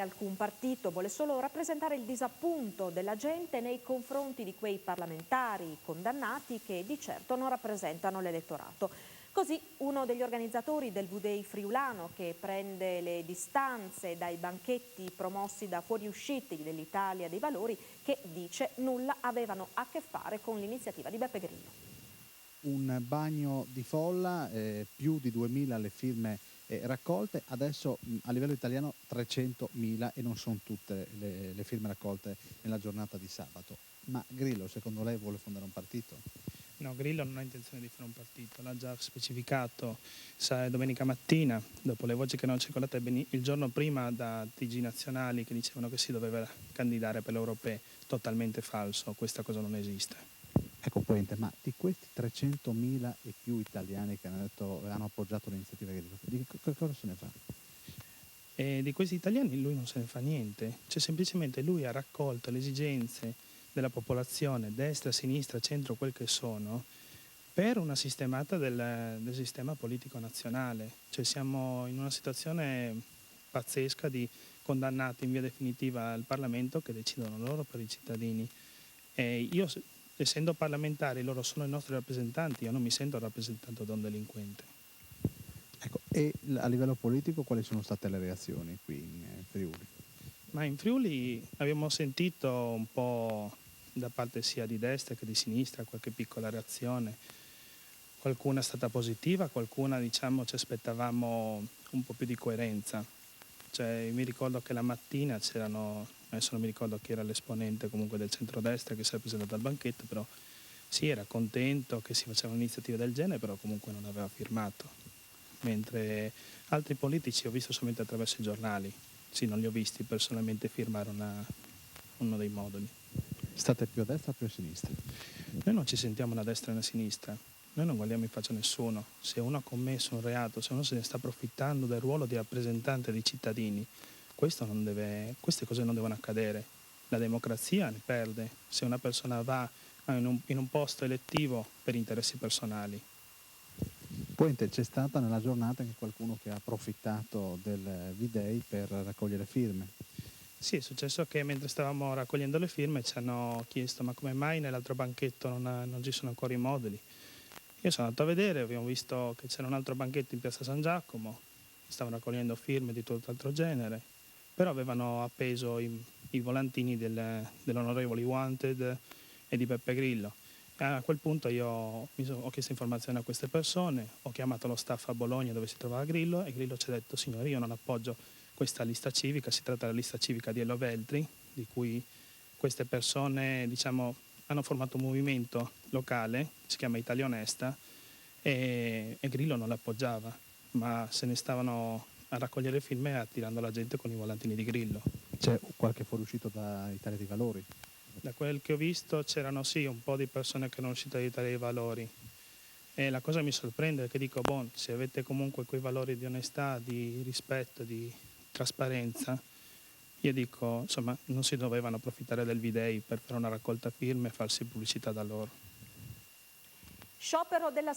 mai alcun partito, vuole solo rappresentare il disappunto della gente nei confronti di quei parlamentari condannati che di certo non rappresentano l'elettorato. Così uno degli organizzatori del V-Day friulano, che prende le distanze dai banchetti promossi da fuoriusciti dell'Italia dei Valori, che dice nulla avevano a che fare con l'iniziativa di Beppe Grillo. Un bagno di folla, più di 2000 le firme raccolte, adesso a livello italiano 300.000 e non sono tutte le firme raccolte nella giornata di sabato. Ma Grillo, secondo lei, vuole fondare un partito? No, Grillo non ha intenzione di fare un partito, l'ha già specificato domenica mattina, dopo le voci che erano circolate il giorno prima da TG nazionali che dicevano che si doveva candidare per le europee. Totalmente falso, questa cosa non esiste. Ecco, Puente, ma di questi 300.000 e più italiani che hanno appoggiato l'iniziativa Grillo, che cosa se ne fa? E di questi italiani lui non se ne fa niente, cioè semplicemente lui ha raccolto le esigenze della popolazione, destra, sinistra, centro, quel che sono, per una sistemata del sistema politico nazionale. Cioè siamo in una situazione pazzesca di condannati in via definitiva al Parlamento che decidono loro per i cittadini. E io, essendo parlamentari, loro sono i nostri rappresentanti, io non mi sento rappresentato da un delinquente. Ecco, e a livello politico quali sono state le reazioni qui in Friuli? Ma in Friuli abbiamo sentito un po' da parte sia di destra che di sinistra qualche piccola reazione. Qualcuna è stata positiva, qualcuna diciamo ci aspettavamo un po' più di coerenza. Cioè, mi ricordo che la mattina c'erano, adesso non mi ricordo chi era l'esponente comunque del centrodestra che si era presentato al banchetto, però sì, era contento che si faceva un'iniziativa del genere, però comunque non aveva firmato. Mentre altri politici ho visto solamente attraverso i giornali. Sì, non li ho visti personalmente firmare uno dei moduli. State più a destra o più a sinistra? Noi non ci sentiamo né a destra né a sinistra, noi non guardiamo in faccia a nessuno. Se uno ha commesso un reato, se uno se ne sta approfittando del ruolo di rappresentante dei cittadini, queste cose non devono accadere. La democrazia ne perde se una persona va in un posto elettivo per interessi personali. Puente, c'è stata nella giornata anche qualcuno che ha approfittato del V-Day per raccogliere firme. Sì, è successo che mentre stavamo raccogliendo le firme ci hanno chiesto ma come mai nell'altro banchetto non ci sono ancora i moduli. Io sono andato a vedere, abbiamo visto che c'era un altro banchetto in piazza San Giacomo, stavano raccogliendo firme di tutt'altro genere, però avevano appeso i volantini dell'onorevole Wanted e di Beppe Grillo. E a quel punto io ho chiesto informazioni a queste persone, ho chiamato lo staff a Bologna dove si trovava Grillo e Grillo ci ha detto signori io non appoggio questa lista civica, si tratta della lista civica di Ello Veltri, di cui queste persone diciamo, hanno formato un movimento locale, si chiama Italia Onesta, e Grillo non l'appoggiava, ma se ne stavano a raccogliere firme attirando la gente con i volantini di Grillo. C'è qualche fuoriuscito da Italia dei Valori? Da quel che ho visto c'erano sì un po' di persone che erano uscite dall'Italia dei Valori e la cosa mi sorprende perché dico, se avete comunque quei valori di onestà, di rispetto, di trasparenza, io dico, insomma, non si dovevano approfittare del V-Day per fare una raccolta firme e farsi pubblicità da loro. Sciopero della